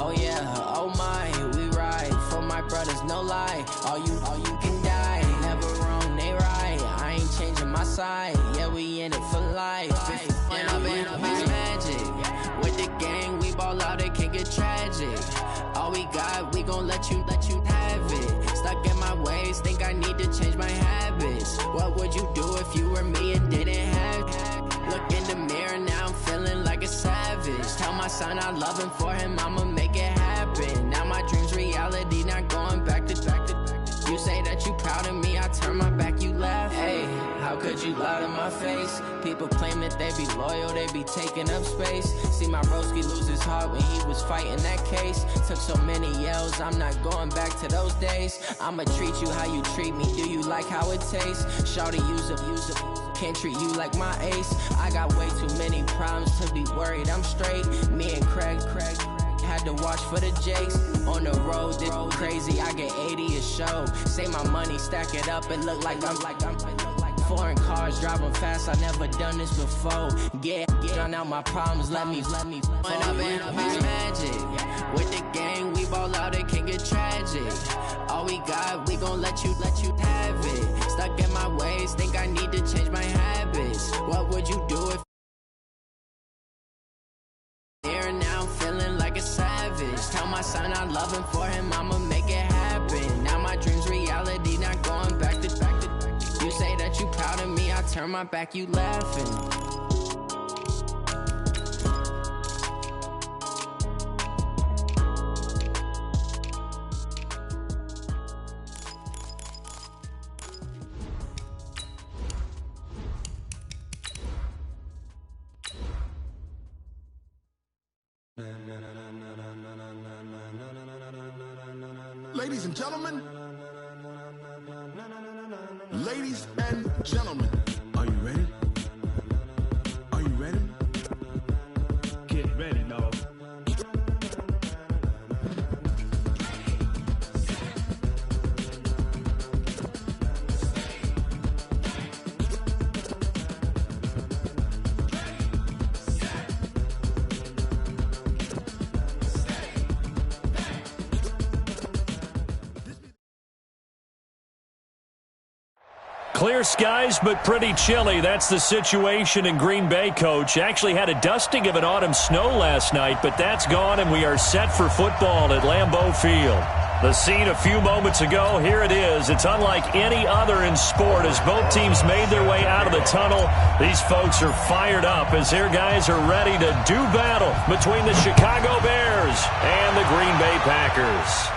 Oh yeah, oh my, we ride for my brothers, no lie. All you can die, never wrong, they right. I ain't changing my side, yeah, we in it for life. And I've been magic with the gang, we ball out, it can get tragic. All we got, we gon' let you have it. Stuck in my ways, think I need to change my habits. What would you do if you were me and didn't have it? Look in the mirror, now I'm feeling like a savage. Tell my son I love him, for him I'ma make it happen. Now my dream's reality, not going back to. You say that you proud of me, I turn my back, you laugh. Hey, how could you lie to my face? People claim that they be loyal, they be taking up space. See my broski lose his heart when he was fighting that case. Took so many yells, I'm not going back to those days. I'ma treat you how you treat me, do you like how it tastes? Shawty, use it. Can't treat you like my ace. I got way too many problems to be worried, I'm straight. Me and Craig had to watch for the Jakes. On the road, this crazy, I get 80 a show. Say my money, stack it up, it look like I'm foreign cars, driving fast, I never done this before. Drown out my problems, let me When I've been magic with the gang, we ball out, it can get tragic. All we got, we gon' let you have it. Stuck in my ways, think I need to change my habits. What would you do if here now I'm feeling like a savage? Tell my son I love him, for him I'ma make it happen. Now my dream's reality, not going back to. You say that you proud of me, I turn my back, you laughing. Ladies and gentlemen, ladies and gentlemen, are you ready? Are you ready? Get ready, dog. Clear skies, but pretty chilly. That's the situation in Green Bay, Coach. Actually had a dusting of an autumn snow last night, but that's gone, and we are set for football at Lambeau Field. The scene a few moments ago, here it is. It's unlike any other in sport as both teams made their way out of the tunnel. These folks are fired up as their guys are ready to do battle between the Chicago Bears and the Green Bay Packers.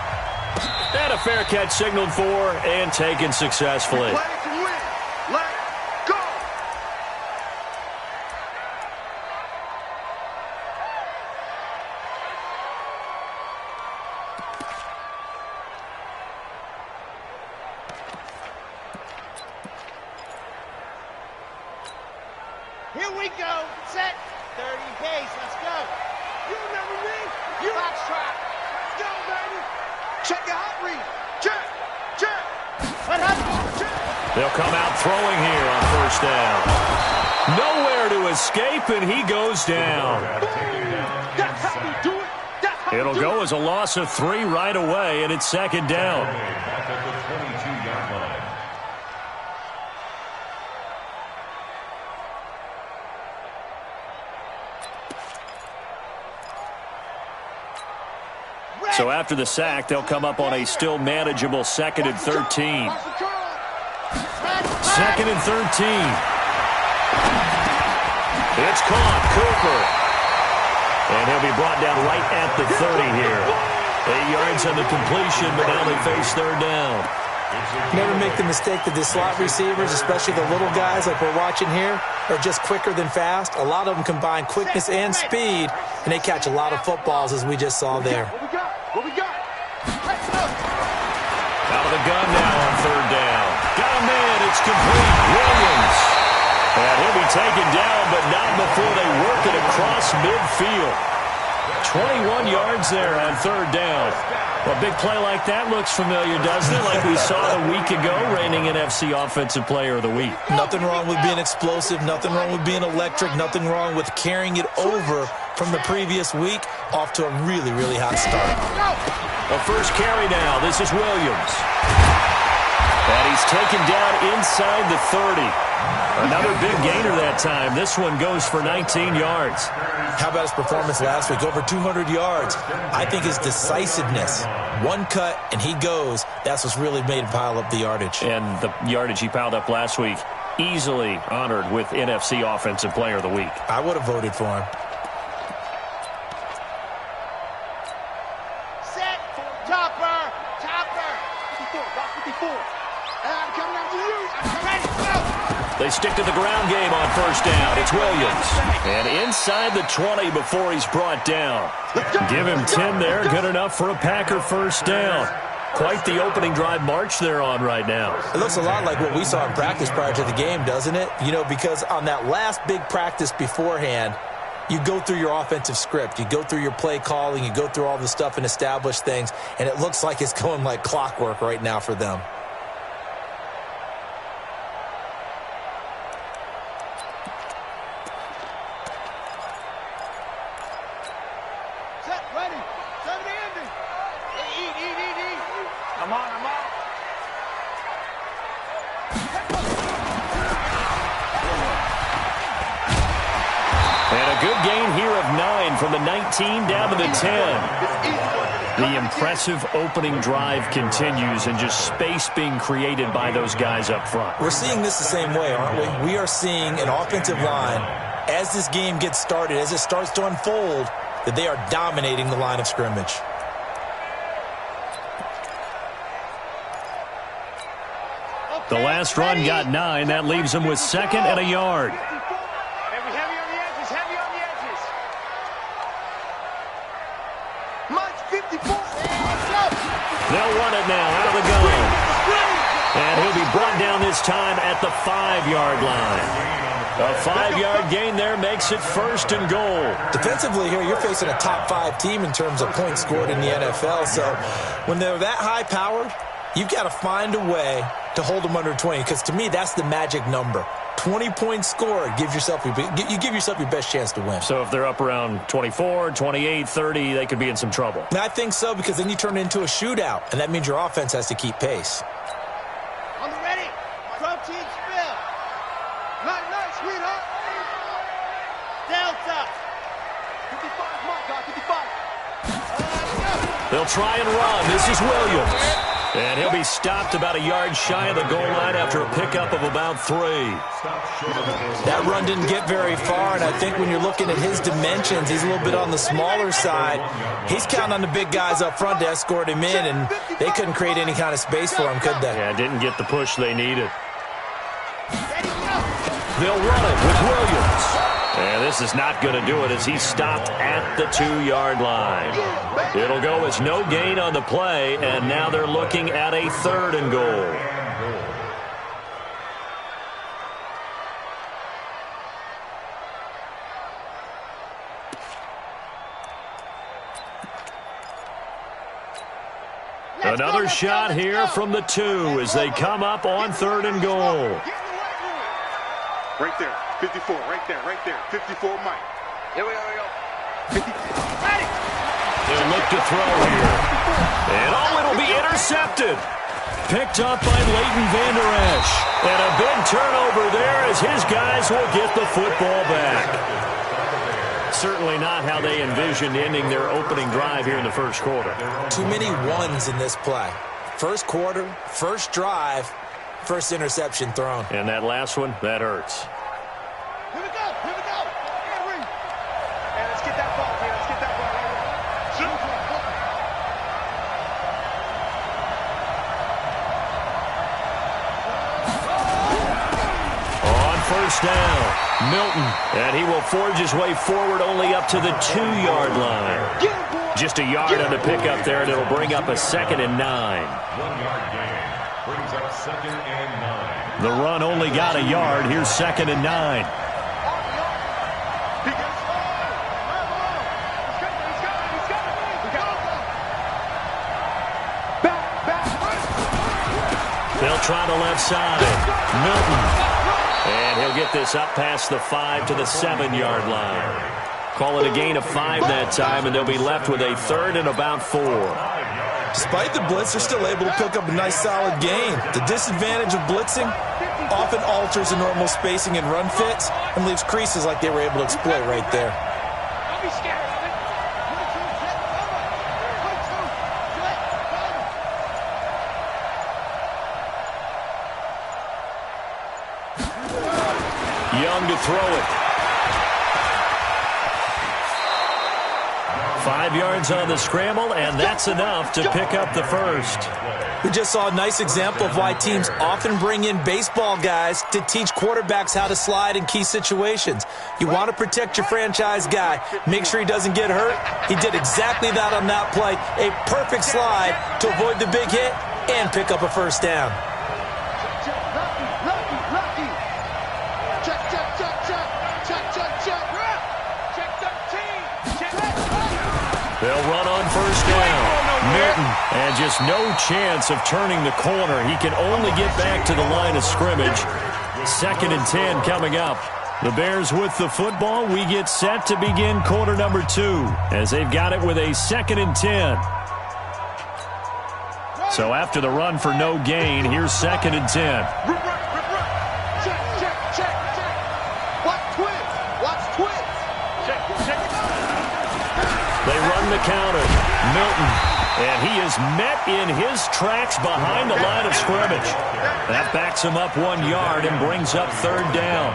And a fair catch signaled for and taken successfully. Here we go. Set. 30 pace. Let's go. You remember me? You Foxtrot. Let's go, baby. Check your hot read. Check. What happened? Check. They'll come out throwing here on first down. Nowhere to escape, and he goes down. That's how we do it. It'll go as a loss of 3 right away, and it's second down. So after the sack, they'll come up on a still manageable 2nd and 13. 2nd and 13. It's caught. Cooper. And he'll be brought down right at the 30 here. 8 yards on the completion, but now they face third down. Never make the mistake that the slot receivers, especially the little guys like we're watching here, are just quicker than fast. A lot of them combine quickness and speed, and they catch a lot of footballs, as we just saw there. What we got? Out of the gun now on third down. Got a man. It's complete. Williams. And he'll be taken down, but not before they work it across midfield. 21 yards there on third down. Well, a big play like that looks familiar, doesn't it? Like we saw a week ago, reigning NFC Offensive Player of the Week. Nothing wrong with being explosive. Nothing wrong with being electric. Nothing wrong with carrying it over from the previous week off to a really, really hot start. The first carry now. This is Williams. And he's taken down inside the 30. Another big gainer that time. This one goes for 19 yards. How about his performance last week? Over 200 yards. I think his decisiveness, one cut and he goes, that's what's really made him pile up the yardage. And the yardage he piled up last week, easily honored with NFC Offensive Player of the Week. I would have voted for him. Set, topper, 54, rock 54. I'm coming out to you. I'm ready, go. They stick to the ground game on first down. It's Williams. And inside the 20 before he's brought down. Give him 10 there. Good enough for a Packer first down. Quite the opening drive march they're on right now. It looks a lot like what we saw in practice prior to the game, doesn't it? You know, because on that last big practice beforehand, you go through your offensive script. You go through your play calling. You go through all the stuff and establish things. And it looks like it's going like clockwork right now for them. From the 19 down to the 10. The impressive opening drive continues and just space being created by those guys up front. We're seeing this the same way, aren't we? We are seeing an offensive line, as this game gets started, as it starts to unfold, that they are dominating the line of scrimmage. The last run got 9. That leaves them with second and a yard. They'll run it now out of the gun. And he'll be brought down this time at the 5-yard line. A 5-yard gain there makes it first and goal. Defensively here, you're facing a top 5 team in terms of points scored in the NFL. So when they're that high-powered, you've got to find a way to hold them under 20. Because to me, that's the magic number. 20 points scored, you give yourself your best chance to win. So if they're up around 24, 28, 30, they could be in some trouble. And I think so, because then you turn it into a shootout, and that means your offense has to keep pace. On the ready. Protein spill. Night, sweetheart. Delta. 55, my God, 55. They'll try and run. This is Williams. And he'll be stopped about a yard shy of the goal line after a pickup of about 3. That run didn't get very far, and I think when you're looking at his dimensions, he's a little bit on the smaller side. He's counting on the big guys up front to escort him in, and they couldn't create any kind of space for him, could they? Yeah, didn't get the push they needed. They'll run it with Williams. And this is not going to do it as he's stopped at the 2-yard line. It'll go as no gain on the play, and now they're looking at a 3rd and goal. Another shot here from the 2 as they come up on 3rd and goal. Right there, 54, right there, 54, Mike. Here we go. 50. They'll look to throw here. And it'll be intercepted. Picked up by Leighton Vander Esch. And a big turnover there as his guys will get the football back. Certainly not how they envisioned ending their opening drive here in the first quarter. Too many ones in this play. First quarter, first drive, first interception thrown. And that last one, that hurts. Here we go. Hey, let's get that ball, man. Let's get that ball right here. On first down, Milton. And he will forge his way forward only up to the 2-yard line. Just a yard on the pickup there, and it'll bring up a 2nd and 9. 1-yard gain brings up 2nd and 9. The run only got a yard. Here's 2nd and 9. try to left side. Milton. And he'll get this up past the 5 to the 7-yard line. Call it a gain of 5 that time, and they'll be left with a 3rd and about 4. Despite the blitz, they're still able to pick up a nice solid gain. The disadvantage of blitzing often alters the normal spacing and run fits and leaves creases like they were able to exploit right there. Don't be scared. Young to throw it. 5 yards on the scramble, and that's enough to pick up the first. We just saw a nice example of why teams often bring in baseball guys to teach quarterbacks how to slide in key situations. You want to protect your franchise guy. Make sure he doesn't get hurt. He did exactly that on that play. A perfect slide to avoid the big hit and pick up a first down. They'll run on first down. Milton, and just no chance of turning the corner. He can only get back to the line of scrimmage. 2nd and 10 coming up. The Bears with the football. We get set to begin quarter number 2 as they've got it with a 2nd and 10. So after the run for no gain, here's 2nd and 10. They run the counter. Milton. And he is met in his tracks behind the line of scrimmage. That backs him up 1 yard and brings up 3rd down.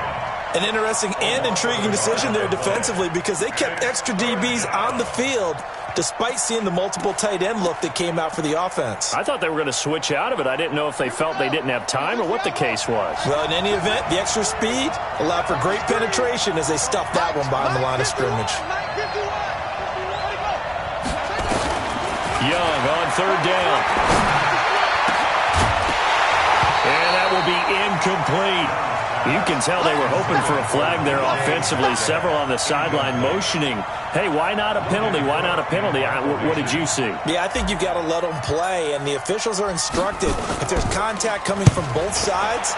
An interesting and intriguing decision there defensively because they kept extra DBs on the field despite seeing the multiple tight end look that came out for the offense. I thought they were going to switch out of it. I didn't know if they felt they didn't have time or what the case was. Well, in any event, the extra speed allowed for great penetration as they stuffed that one behind the line of scrimmage. Young on 3rd down. And that will be incomplete. You can tell they were hoping for a flag there offensively. Several on the sideline motioning, hey, why not a penalty? Why not a penalty? What did you see? Yeah, I think you've got to let them play, and the officials are instructed. If there's contact coming from both sides,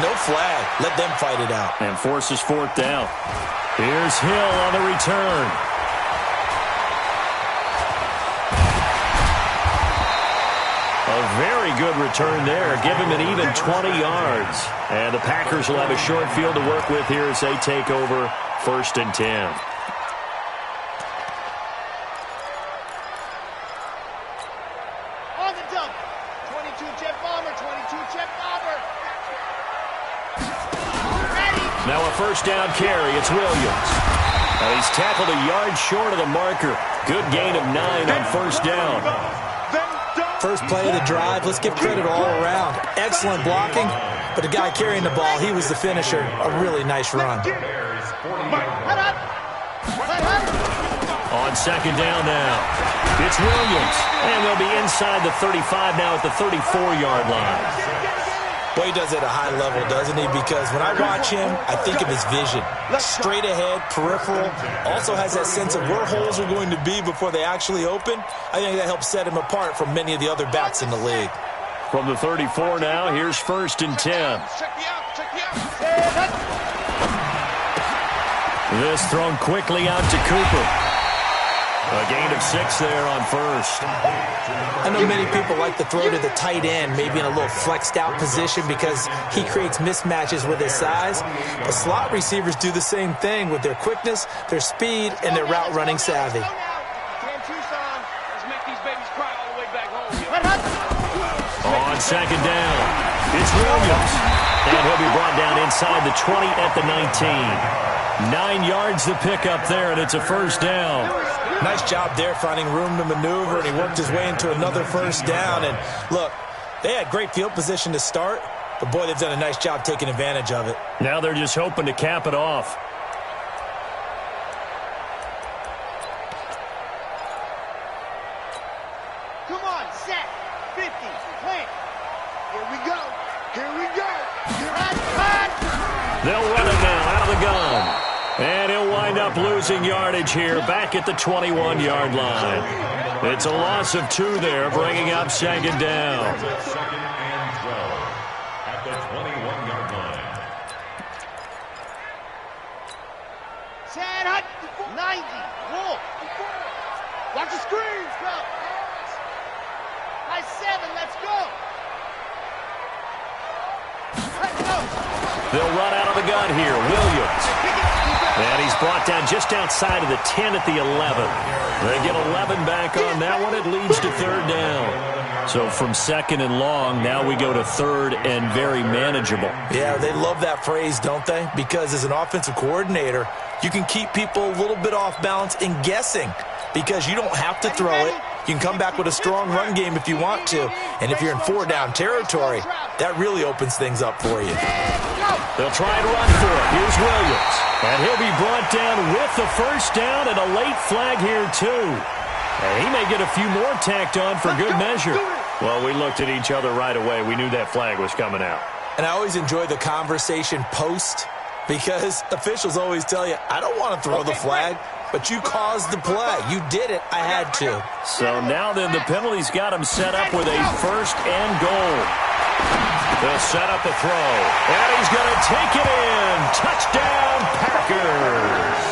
no flag. Let them fight it out. And forces 4th down. Here's Hill on the return. A very good return there. Give him an even 20 yards. And the Packers will have a short field to work with here as they take over 1st and 10. On the dump. 22 jet bomber, 22 jet bomber. Ready. Now a 1st down carry. It's Williams. Now he's tackled a yard short of the marker. Good gain of 9 on 1st down. First play of the drive, let's give credit all around. Excellent blocking, but the guy carrying the ball, he was the finisher. A really nice run. On 2nd down now, it's Williams. And they'll be inside the 35 now at the 34-yard line. Boy, he does it at a high level, doesn't he? Because when I watch him, I think of his vision. Straight ahead, peripheral. Also has that sense of where holes are going to be before they actually open. I think that helps set him apart from many of the other backs in the league. From the 34 now, here's 1st and 10. This thrown quickly out to Cooper. A gain of 6 there on 1st. I know many people like to throw to the tight end, maybe in a little flexed out position because he creates mismatches with his size. But slot receivers do the same thing with their quickness, their speed, and their route running savvy. On 2nd down, it's Williams. And he'll be brought down inside the 20 at the 19. 9 yards to pick up there, and it's a 1st down. Nice job there finding room to maneuver, and he worked his way into another 1st down. And look, they had great field position to start, but boy, they've done a nice job taking advantage of it. Now they're just hoping to cap it off. Come on, set, 50, plant. Here we go. Here we go. They'll run it now out of the gun. And he'll wind up losing yardage here back at the 21-yard line. It's a loss of 2 there, bringing up 2nd down. the screens, go. High 7, let's go. Let's go. They'll run out of the gun here. Williams. And he's brought down just outside of the 10 at the 11. They get 11 back on that one. It leads to third down. So from second and long, now we go to third and very manageable. Yeah, they love that phrase, don't they? Because as an offensive coordinator, you can keep people a little bit off balance and guessing because you don't have to throw it. You can come back with a strong run game if you want to. And if you're in four-down territory, that really opens things up for you. They'll try and run for it. Here's Williams. And he'll be brought down with the first down and a late flag here, too. And he may get a few more tacked on for good measure. Well, we looked at each other right away. We knew that flag was coming out. And I always enjoy the conversation post because officials always tell you, I don't want to throw the flag, but you caused the play. You did it. I had to. So now then the penalty's got him set up with a first and goal. They'll set up a throw. And he's going to take it in. Touchdown, Packers.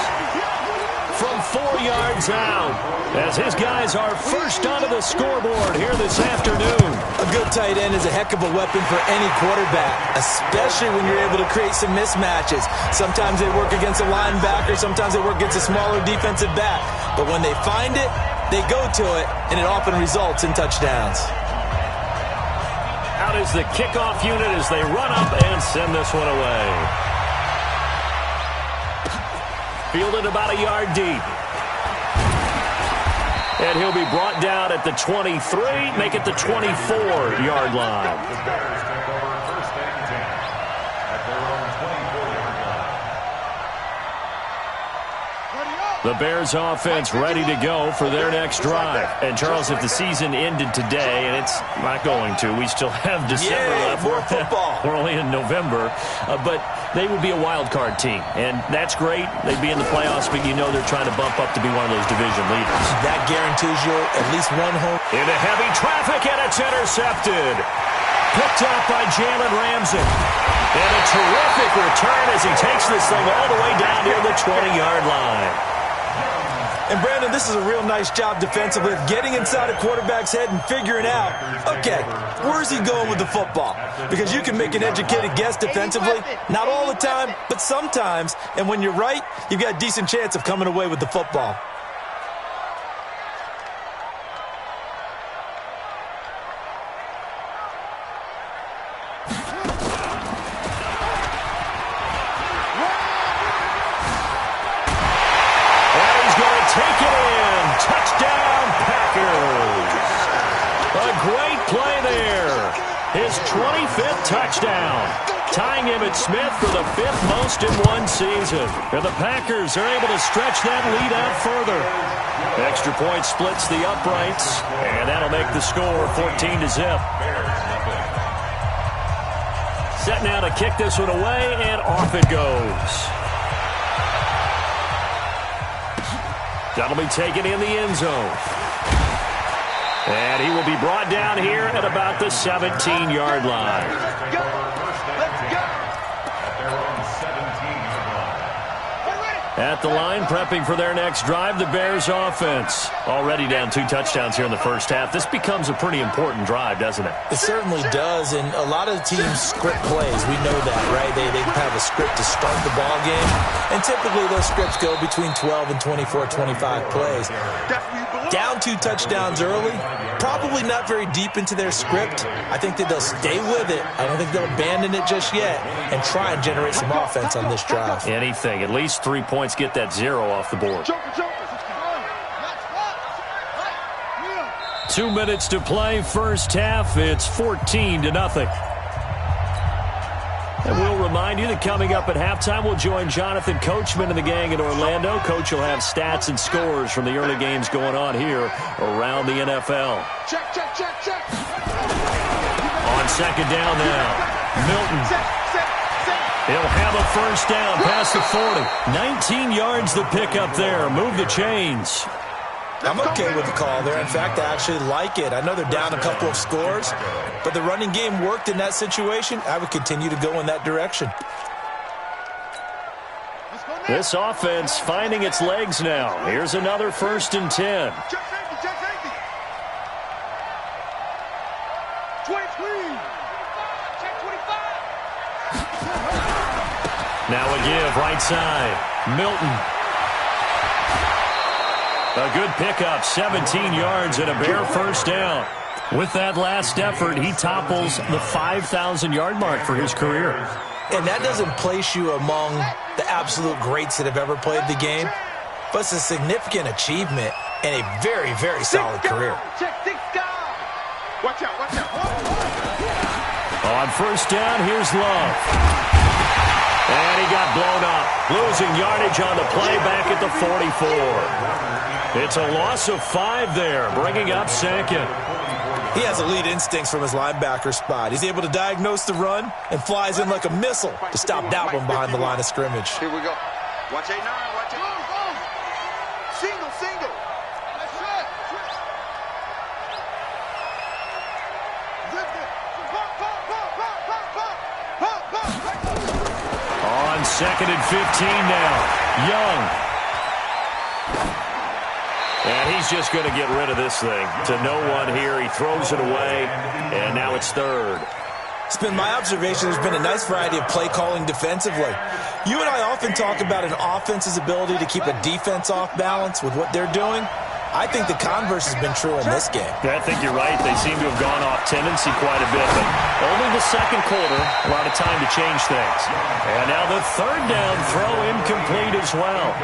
From 4 yards out, as his guys are first onto the scoreboard here this afternoon. A good tight end is a heck of a weapon for any quarterback, especially when you're able to create some mismatches. Sometimes they work against a linebacker, sometimes they work against a smaller defensive back. But when they find it, they go to it, and it often results in touchdowns. Out is the kickoff unit as they run up and send this one away. Fielded about a yard deep. And he'll be brought down at the 23, make it the 24-yard line. The Bears offense ready to go for their next drive. And, Charles, if the season ended today, and it's not going to, we still have December left. More football. We're only in November. But they would be a wild card team. And that's great. They'd be in the playoffs, but you know they're trying to bump up to be one of those division leaders. That guarantees you at least one home. Into heavy traffic, and it's intercepted. Picked up by Jalen Ramsey. And a terrific return as he takes this thing all the way down near the 20-yard line. And, Brandon, this is a real nice job defensively of getting inside a quarterback's head and figuring out, okay, where's he going with the football? Because you can make an educated guess defensively, not all the time, but sometimes. And when you're right, you've got a decent chance of coming away with the football. Take it in. Touchdown, Packers. A great play there. His 25th touchdown. Tying him at Smith for the 5th most in one season. And the Packers are able to stretch that lead out further. Extra point splits the uprights. And that'll make the score 14-0. Set now to kick this one away, and off it goes. That'll be taken in the end zone. And he will be brought down here at about the 17-yard line. Let's go. At the line, prepping for their next drive, the Bears offense. Already down 2 touchdowns here in the first half. This becomes a pretty important drive, doesn't it? It certainly does, and a lot of teams script plays. We know that, right? They have a script to start the ball game, and typically those scripts go between 12 and 24, 25 plays. Down 2 touchdowns early, probably not very deep into their script. I think that they'll stay with it. I don't think they'll abandon it just yet and try and generate some offense on this drive. Anything, at least 3 points, get that 0 off the board. 2 minutes to play, first half. It's 14-0. And we'll remind you that coming up at halftime, we'll join Jonathan Coachman and the gang in Orlando. Coach will have stats and scores from the early games going on here around the NFL. Check. On second down now, Milton. He'll have a first down past the 40. 19 yards the pick up there. Move the chains. I'm okay with the call there. In fact, I actually like it. I know they're down a couple of scores, but the running game worked in that situation. I would continue to go in that direction. This offense finding its legs now. Here's another 1st and 10. Check 25. Now a give, right side. Milton. A good pickup, 17 yards and a bare first down. With that last effort, he topples the 5,000-yard mark for his career. And that doesn't place you among the absolute greats that have ever played the game, but it's a significant achievement and a very, very solid career. Watch out, watch out. On first down, here's Love. And he got blown up. Losing yardage on the play back at the 44. It's a loss of 5 there, bringing up second. He has elite instincts from his linebacker spot. He's able to diagnose the run and flies in like a missile to stop that one behind the line of scrimmage. Here we go. Watch 8-9, watch 8. Single, single. That's it. On second and 15 now. Young. And he's just going to get rid of this thing. To no one here. He throws it away. And now it's third. It's been my observation there's been a nice variety of play calling defensively. You and I often talk about an offense's ability to keep a defense off balance with what they're doing. I think the converse has been true in this game. I think you're right. They seem to have gone off tendency quite a bit, but only the second quarter, a lot of time to change things. And now the third down throw incomplete as well.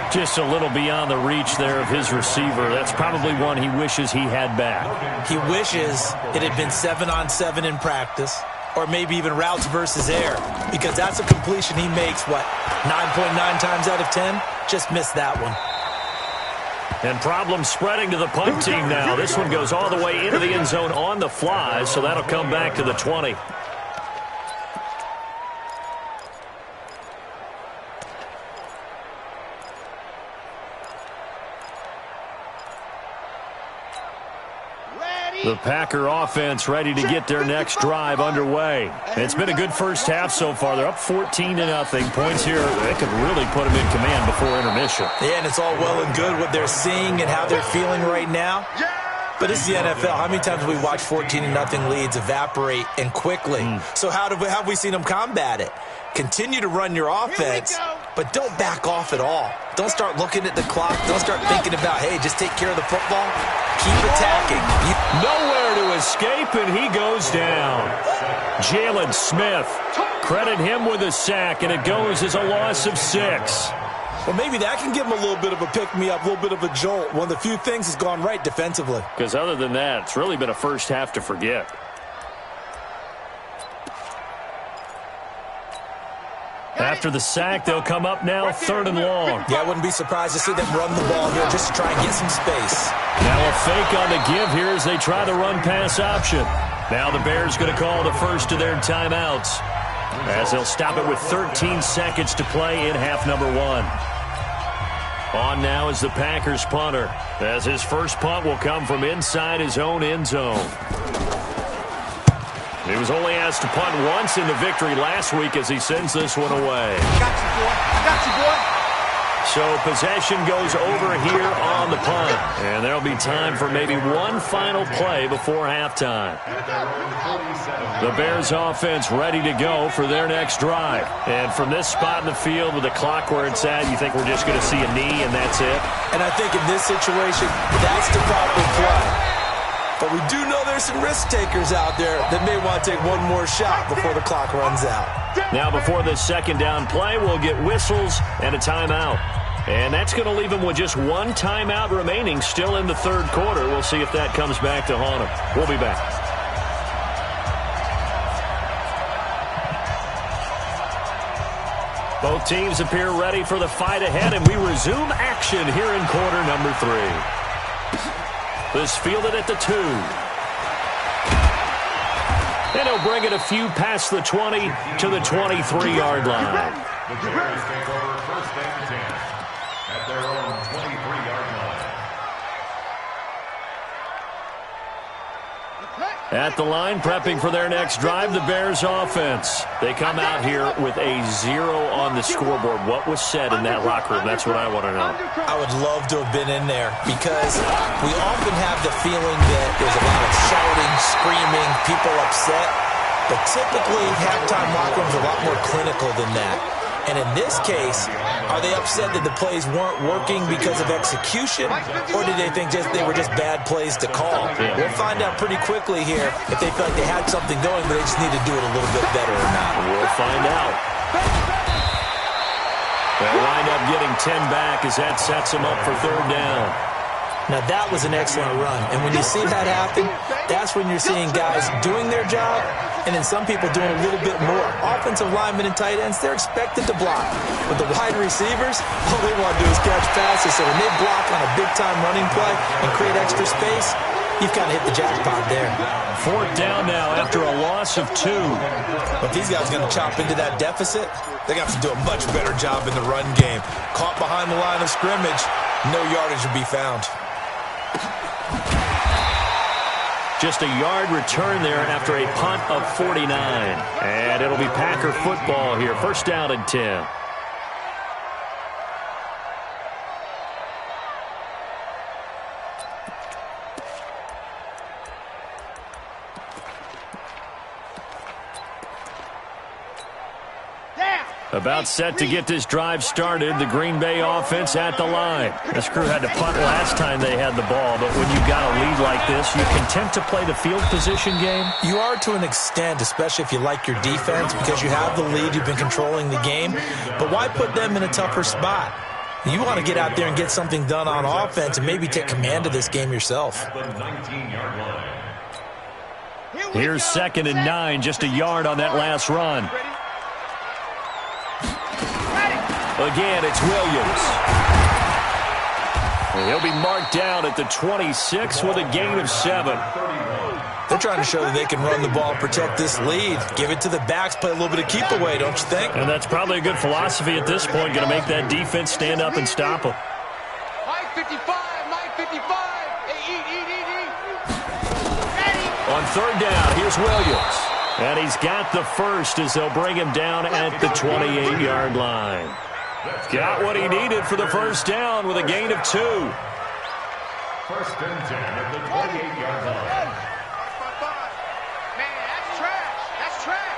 Just a little beyond the reach there of his receiver. That's probably one he wishes he had back. He wishes it had been 7-on-7 in practice, or maybe even routes versus air, because that's a completion he makes, 9.9 times out of 10? Just missed that one. And problems spreading to the punt team now. This one goes all the way into the end zone on the fly, so that'll come back to the 20. The Packer offense ready to get their next drive underway. It's been a good first half so far. They're up 14-0. Points here, they could really put them in command before intermission. Yeah, and it's all well and good what they're seeing and how they're feeling right now. But it's the NFL. How many times have we watched 14-0 leads evaporate and quickly? So how have we seen them combat it? Continue to run your offense, but don't back off at all. Don't start looking at the clock. Don't start thinking about, hey, just take care of the football. Keep attacking. Nowhere to escape, and he goes down. Jalen Smith, credit him with a sack, and it goes as a loss of 6. Well, maybe that can give him a little bit of a pick-me-up, a little bit of a jolt. One of the few things has gone right defensively. Because other than that, it's really been a first half to forget. After the sack, they'll come up now 3rd and long. Yeah, I wouldn't be surprised to see them run the ball here just to try and get some space. Now a fake on the give here as they try the run-pass option. Now the Bears going to call the first of their timeouts, as they'll stop it with 13 seconds to play in half number 1. On now is the Packers punter, as his first punt will come from inside his own end zone. He was only asked to punt once in the victory last week as he sends this one away. Got you, boy. I got you, boy. So possession goes over here on the punt. And there'll be time for maybe one final play before halftime. The Bears offense ready to go for their next drive. And from this spot in the field with the clock where it's at, you think we're just going to see a knee and that's it? And I think in this situation, that's the proper play. But we do know there's some risk takers out there that may want to take one more shot before the clock runs out. Now before this second down play, we'll get whistles and a timeout. And that's going to leave them with just one timeout remaining still in the third quarter. We'll see if that comes back to haunt them. We'll be back. Both teams appear ready for the fight ahead, and we resume action here in quarter number 3. This fielded at the 2. And he'll bring it a few past the 20 to the 23-yard line. The Bears take over 1st and 10 at their own 23-yard line. At the line, prepping for their next drive, the Bears offense. They come out here with a 0 on the scoreboard. What was said in that locker room? That's what I want to know. I would love to have been in there because we often have the feeling that there's a lot of shouting, screaming, people upset. But typically, halftime locker rooms are a lot more clinical than that. And in this case, are they upset that the plays weren't working because of execution, or did they think they were just bad plays to call? We'll find out pretty quickly here if they felt like they had something going, but they just need to do it a little bit better or not. We'll find out. They'll wind up getting 10 back as that sets them up for third down. Now, that was an excellent run. And when you see that happen, that's when you're seeing guys doing their job and then some people doing a little bit more. Offensive linemen and tight ends, they're expected to block. But the wide receivers, all they want to do is catch passes. So when they block on a big-time running play and create extra space, you've kind of hit the jackpot there. Fourth down now after a loss of 2. But these guys are going to chop into that deficit. They're going to have to do a much better job in the run game. Caught behind the line of scrimmage, no yardage will be found. Just a yard return there after a punt of 49. And it'll be Packer football here. First down and 10. About set to get this drive started. The Green Bay offense at the line. This crew had to punt last time they had the ball, but when you've got a lead like this, you content to play the field position game? You are to an extent, especially if you like your defense, because you have the lead, you've been controlling the game. But why put them in a tougher spot? You want to get out there and get something done on offense and maybe take command of this game yourself. Here's 2nd and 9, just a yard on that last run. Again, it's Williams. And he'll be marked down at the 26 with a gain of 7. They're trying to show that they can run the ball, protect this lead. Give it to the backs, play a little bit of keep away, don't you think? And that's probably a good philosophy at this point. Going to make that defense stand up and stop them. Mike 55, Mike 55. On third down, here's Williams. And he's got the first as they'll bring him down at the 28-yard line. Got what he needed for the first down with a gain of 2. First and 10 at the 28-yard line. Man, that's trash. That's trash.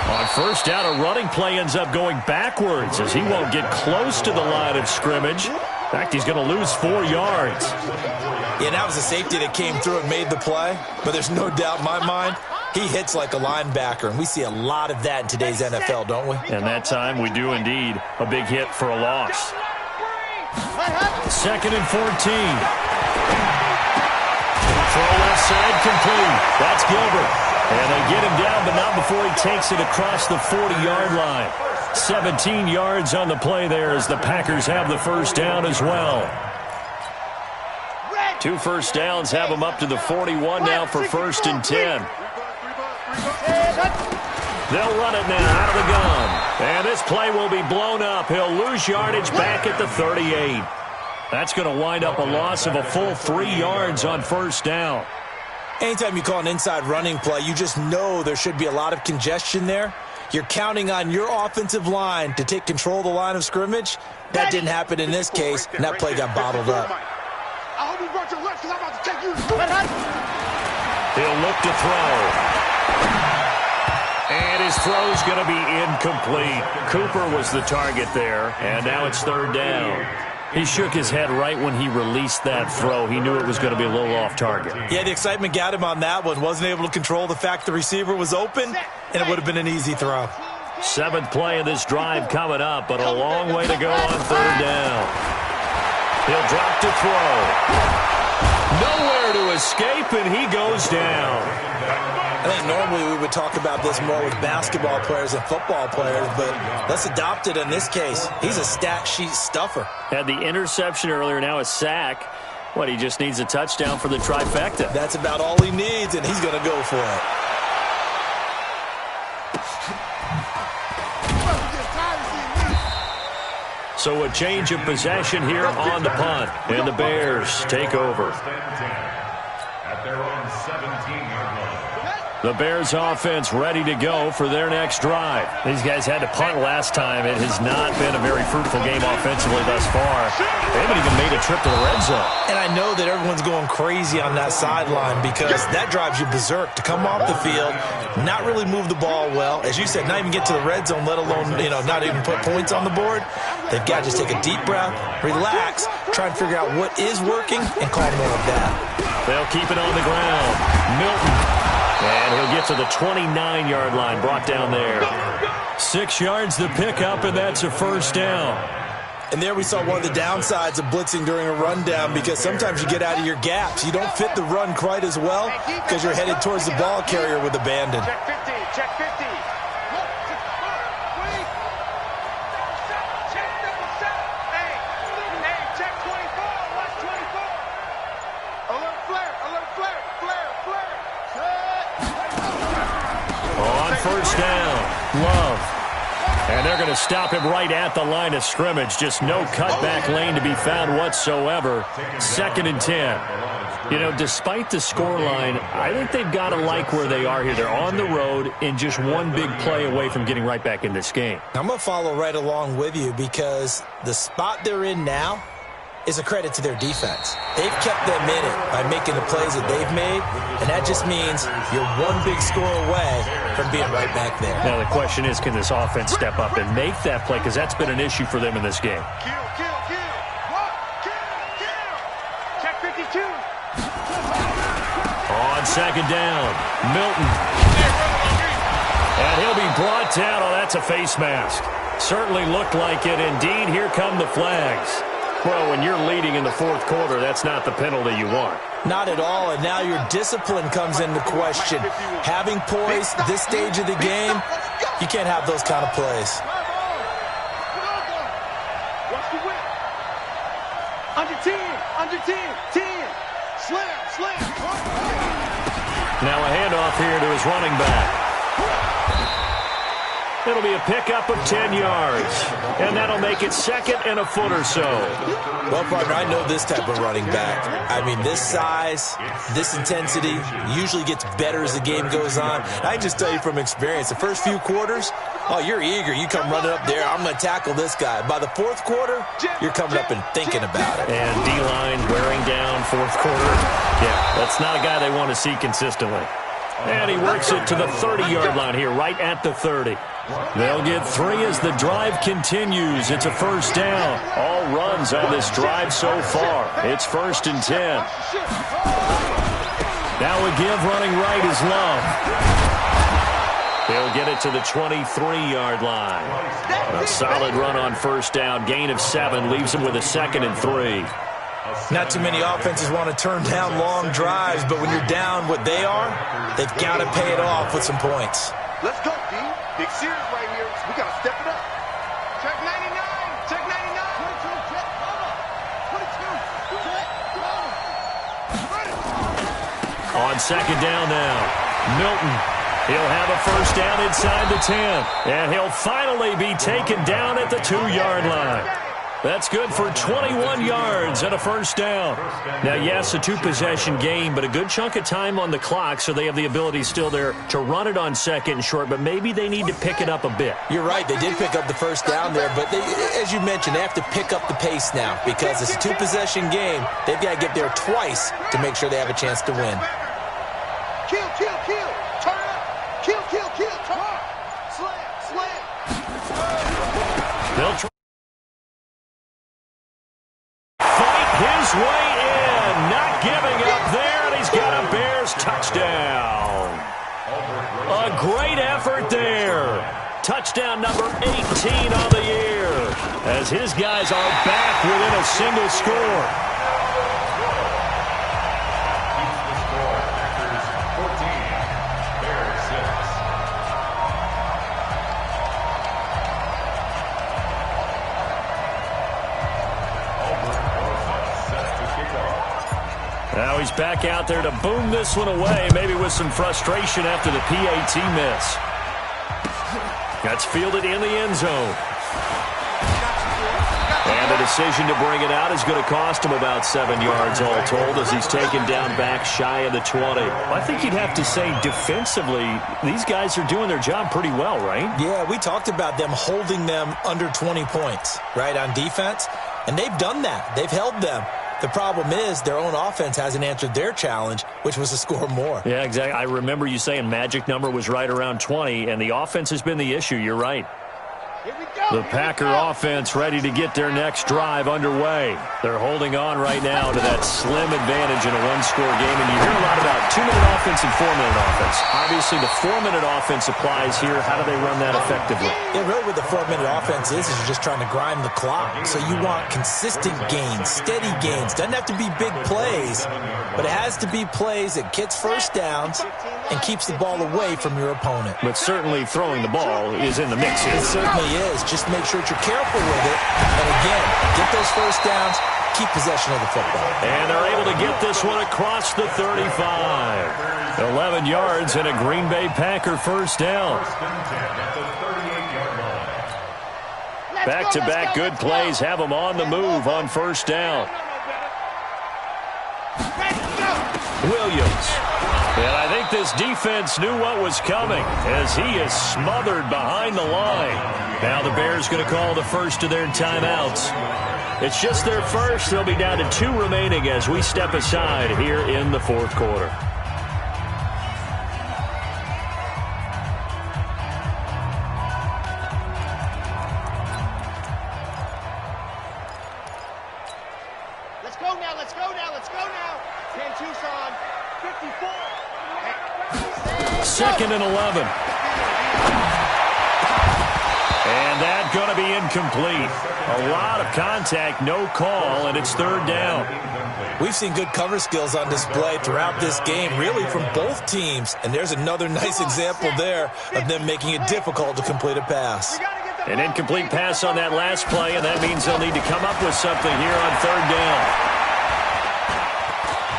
On first down, a running play ends up going backwards as he won't get close to the line of scrimmage. In fact, he's going to lose 4 yards. Yeah, that was a safety that came through and made the play. But there's no doubt in my mind, he hits like a linebacker, and we see a lot of that in today's NFL, don't we? And that time we do indeed. A big hit for a loss. 2nd and 14. Throw left side complete. That's Gilbert. And they get him down, but not before he takes it across the 40-yard line. 17 yards on the play there as the Packers have the first down as well. 2 first downs have them up to the 41 now for 1st and 10. They'll run it now out of the gun. And this play will be blown up. He'll lose yardage back at the 38. That's going to wind up a loss of a full 3 yards on first down. Anytime you call an inside running play, you just know there should be a lot of congestion there. You're counting on your offensive line to take control of the line of scrimmage. That didn't happen in this case, and that play got bottled up. I hope you brought your legs because I'm about to take you. He'll look to throw. And his throw's going to be incomplete. Cooper was the target there, and now it's third down. He shook his head right when he released that throw. He knew it was going to be a little off target. Yeah, the excitement got him on that one. Wasn't able to control the fact the receiver was open, and it would have been an easy throw. 7th play of this drive coming up, but a long way to go on third down. He'll drop to throw. Nowhere to escape, and he goes down. I think normally we would talk about this more with basketball players and football players, but let's adopt it in this case. He's a stat sheet stuffer. Had the interception earlier, now a sack. What, he just needs a touchdown for the trifecta. That's about all he needs, and he's going to go for it. So a change of possession here on the punt, and the Bears take over. At their own 17-yard line. The Bears offense ready to go for their next drive. These guys had to punt last time. It has not been a very fruitful game offensively thus far. They haven't even made a trip to the red zone. And I know that everyone's going crazy on that sideline because that drives you berserk to come off the field, not really move the ball well. As you said, not even get to the red zone, let alone, not even put points on the board. They've got to just take a deep breath, relax, try and figure out what is working, and call more of that. They'll keep it on the ground. Milton. And he'll get to the 29-yard line, brought down there. 6 yards to pick up, and that's a first down. And there we saw one of the downsides of blitzing during a rundown because sometimes you get out of your gaps. You don't fit the run quite as well because you're headed towards the ball carrier with abandon. Check 50, check 50. First down, Love. And they're going to stop him right at the line of scrimmage. Just no cutback lane to be found whatsoever. 2nd and 10. Despite the scoreline, I think they've got to like where they are here. They're on the road and just one big play away from getting right back in this game. I'm going to follow right along with you because the spot they're in now is a credit to their defense. They've kept them in it by making the plays that they've made, and that just means you're one big score away from being right back there. Now the question is, can this offense step up and make that play? Because that's been an issue for them in this game. Kill. Check 52. On 2nd down, Milton. And he'll be brought down. Oh, that's a face mask. Certainly looked like it. Indeed, here come the flags. Well, when you're leading in the 4th quarter, that's not the penalty you want. Not at all, and now your discipline comes into question. Having poise this stage of the game, you can't have those kind of plays. Watch the whip. Under 10. Slam. Now a handoff here to his running back. It'll be a pickup of 10 yards, and that'll make it 2nd and a foot or so. Well, partner, I know this type of running back. I mean, this size, this intensity usually gets better as the game goes on. I can just tell you from experience, the first few quarters, you're eager. You come running up there, I'm going to tackle this guy. By the 4th quarter, you're coming up and thinking about it. And D-line wearing down 4th quarter. Yeah, that's not a guy they want to see consistently. And he works it to the 30-yard line here, right at the 30. They'll get 3 as the drive continues. It's a first down. All runs on this drive so far. It's 1st and 10. Now a give running right is Love. They'll get it to the 23-yard line. A solid run on first down. Gain of 7 leaves him with a 2nd and 3. Not too many offenses want to turn down long drives, but when you're down what they are, they've got to pay it off with some points. Let's go, D. Big series right here. We got to step it up. Check 99. Check 99. 22. Check. 22. Check. On 2nd down now, Milton. He'll have a first down inside the 10. And he'll finally be taken down at the 2-yard line. That's good for 21 yards and a first down. Now, yes, a 2-possession game, but a good chunk of time on the clock, so they have the ability still there to run it on 2nd and short, but maybe they need to pick it up a bit. You're right. They did pick up the first down there, but as you mentioned, they have to pick up the pace now because it's a 2-possession game. They've got to get there twice to make sure they have a chance to win. Kill. Turn up. Kill. Come on. Slam. They'll try. His way in, not giving up there, and he's got a Bears touchdown. A great effort there. Touchdown number 18 on the year, as his guys are back within a single score. Now he's back out there to boom this one away, maybe with some frustration after the PAT miss. That's fielded in the end zone. And the decision to bring it out is going to cost him about 7 yards all told as he's taken down back shy of the 20. I think you'd have to say defensively, these guys are doing their job pretty well, right? Yeah, we talked about them holding them under 20 points, right, on defense. And they've done that. They've held them. The problem is their own offense hasn't answered their challenge, which was to score more. Yeah, exactly. I remember you saying magic number was right around 20, and the offense has been the issue. You're right. The Packer offense ready to get their next drive underway. They're holding on right now to that slim advantage in a one-score game. And you hear a lot about 2-minute offense and 4-minute offense. Obviously, the 4-minute offense applies here. How do they run that effectively? Yeah, really what the 4-minute offense is you're just trying to grind the clock. So you want consistent gains, steady gains. Doesn't have to be big plays, but it has to be plays that gets first downs and keeps the ball away from your opponent. But certainly throwing the ball is in the mix here. It certainly is. Just make sure that you're careful with it. And again, get those first downs, keep possession of the football. And they're able to get this one across the 35. 11 yards and a Green Bay Packer first down. Back-to-back good plays have them on the move on first down. Williams. And I think this defense knew what was coming as he is smothered behind the line. Now the Bears going to call the first of their timeouts. It's just their first. They'll be down to 2 remaining as we step aside here in the fourth quarter. Let's go now, let's go now, let's go now. 10 Tucson, 54. Second and 11. And that's going to be incomplete. A lot of contact, no call, and it's third down. We've seen good cover skills on display throughout this game, really from both teams. And there's another nice example there of them making it difficult to complete a pass. An incomplete pass on that last play, and that means they'll need to come up with something here on third down.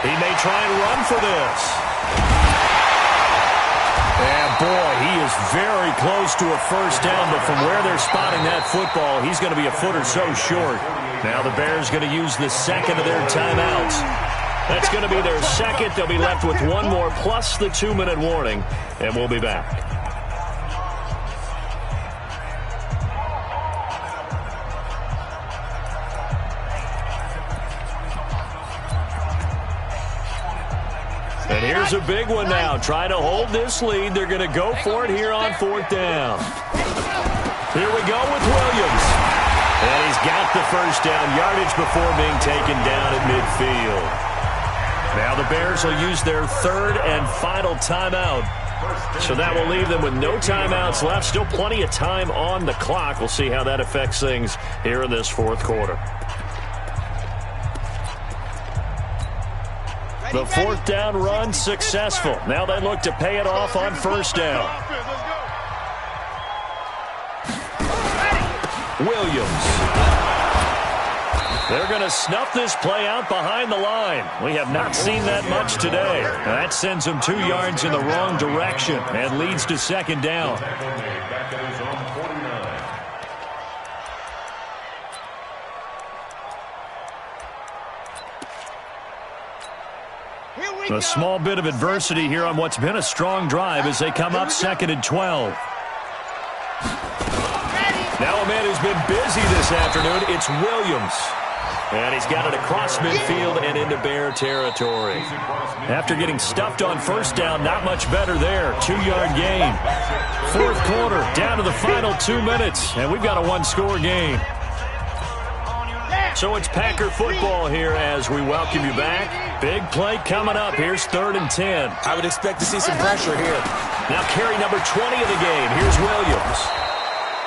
He may try and run for this. And boy, he is very close to a first down, but from where they're spotting that football, he's going to be a foot or so short. Now the Bears going to use the second of their timeouts. That's going to be their second. They'll be left with one more plus the 2-minute warning, and we'll be back. And here's a big one now. Trying to hold this lead. They're going to go for it here on fourth down. Here we go with Williams. And he's got the first down yardage before being taken down at midfield. Now the Bears will use their third and final timeout. So that will leave them with no timeouts left. Still plenty of time on the clock. We'll see how that affects things here in this fourth quarter. The fourth down run successful. Now they look to pay it off on first down. Williams. They're going to snuff this play out behind the line. We have not seen that much today. That sends them 2 yards in the wrong direction and leads to second down. A small bit of adversity here on what's been a strong drive as they come up second and 12. Now a man who's been busy this afternoon, it's Williams. And he's got it across midfield and into Bear territory. After getting stuffed on first down, not much better there. 2-yard gain. Fourth quarter, down to the final 2 minutes, and we've got a one-score game. So it's Packer football here as we welcome you back. Big play coming up. Here's 3rd and 10. I would expect to see some pressure here. Now carry number 20 of the game. Here's Williams.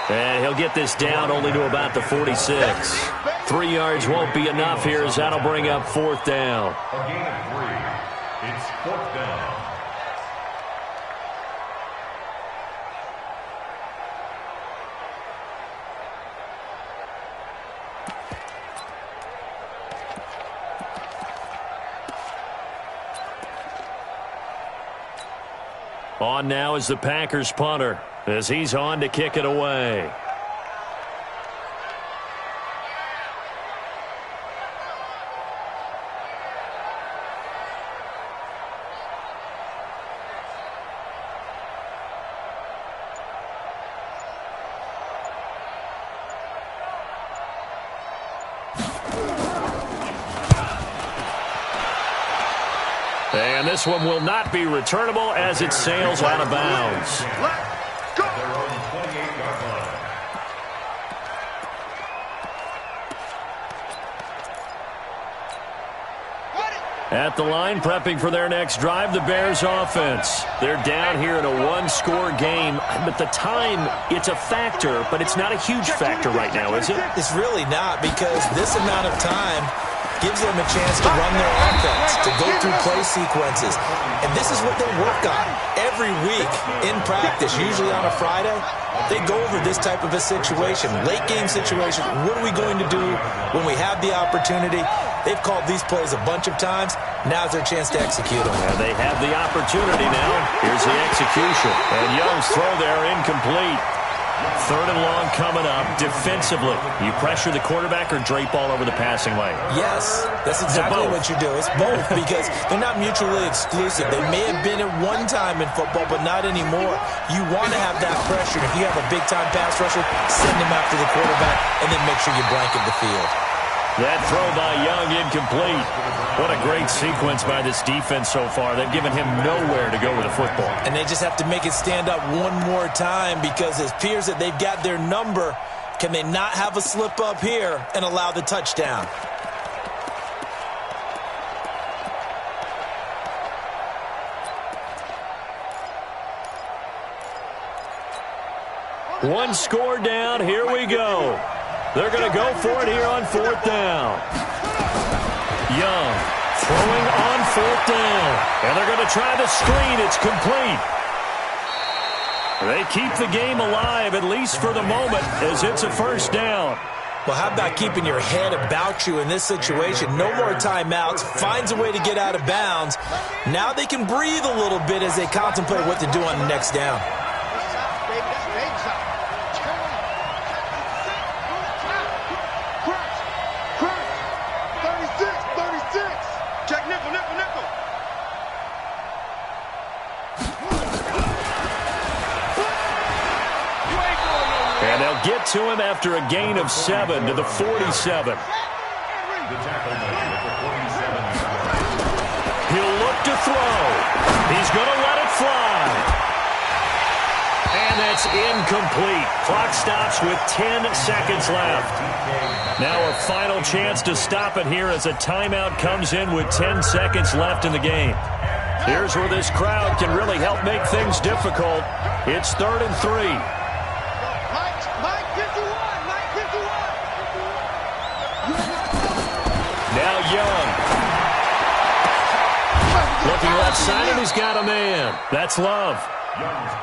And he'll get this down only to about the 46. 3 yards won't be enough here as that'll bring up fourth down. A gain of 3. It's fourth down. On now is the Packers punter as he's on to kick it away. And this one will not be returnable as it sails out of bounds. Let's go. Their own 28-yard line. At the line, prepping for their next drive, the Bears offense. They're down here in a one-score game. But the time, it's a factor, but it's not a huge factor right now, is it? It's really not, because this amount of time gives them a chance to run their offense, to go through play sequences. And this is what they work on every week in practice, usually on a Friday. They go over this type of a situation, late game situation. What are we going to do when we have the opportunity? They've called these plays a bunch of times. Now's their chance to execute them. And they have the opportunity now. Here's the execution. And Young's throw there incomplete. 3rd and long coming up. Defensively, you pressure the quarterback or drape all over the passing lane? Yes, that's exactly what you do. It's both, because they're not mutually exclusive. They may have been at one time in football, but not anymore. You want to have that pressure. If you have a big-time pass rusher, send him after the quarterback, and then make sure you blanket the field. That throw by Young incomplete. What a great sequence by this defense so far. They've given him nowhere to go with the football. And they just have to make it stand up one more time, because it appears that they've got their number. Can they not have a slip up here and allow the touchdown? One score down. Here we go. They're going to go for it here on 4th down. Young throwing on 4th down. And they're going to try the screen. It's complete. They keep the game alive, at least for the moment, as it's a 1st down. Well, how about keeping your head about you in this situation? No more timeouts. Finds a way to get out of bounds. Now they can breathe a little bit as they contemplate what to do on the next down. Get to him after a gain of 7 to the 47. The tackle made at the 47. He'll look to throw. He's going to let it fly. And that's incomplete. Clock stops with 10 seconds left. Now a final chance to stop it here as a timeout comes in with 10 seconds left in the game. Here's where this crowd can really help make things difficult. It's 3rd and 3. Now Young. Looking left side, and he's got a man. That's Love.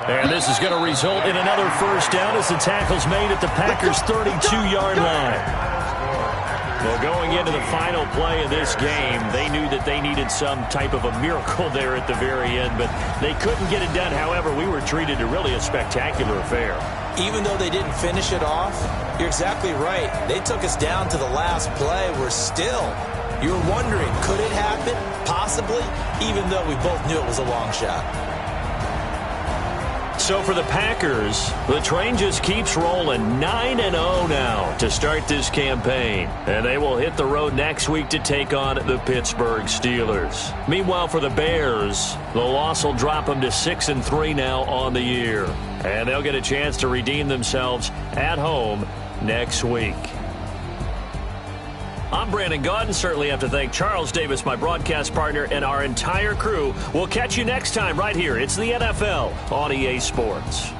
And this is going to result in another 1st down as the tackle's made at the Packers' 32-yard line. Well, going into the final play of this game, they knew that they needed some type of a miracle there at the very end, but they couldn't get it done. However, we were treated to really a spectacular affair. Even though they didn't finish it off, you're exactly right. They took us down to the last play. You're wondering, could it happen? Possibly, even though we both knew it was a long shot. So for the Packers, the train just keeps rolling. 9-0 now to start this campaign. And they will hit the road next week to take on the Pittsburgh Steelers. Meanwhile, for the Bears, the loss will drop them to 6-3 now on the year. And they'll get a chance to redeem themselves at home next week. I'm Brandon Gaudin. Certainly have to thank Charles Davis, my broadcast partner, and our entire crew. We'll catch you next time right here. It's the NFL on EA Sports.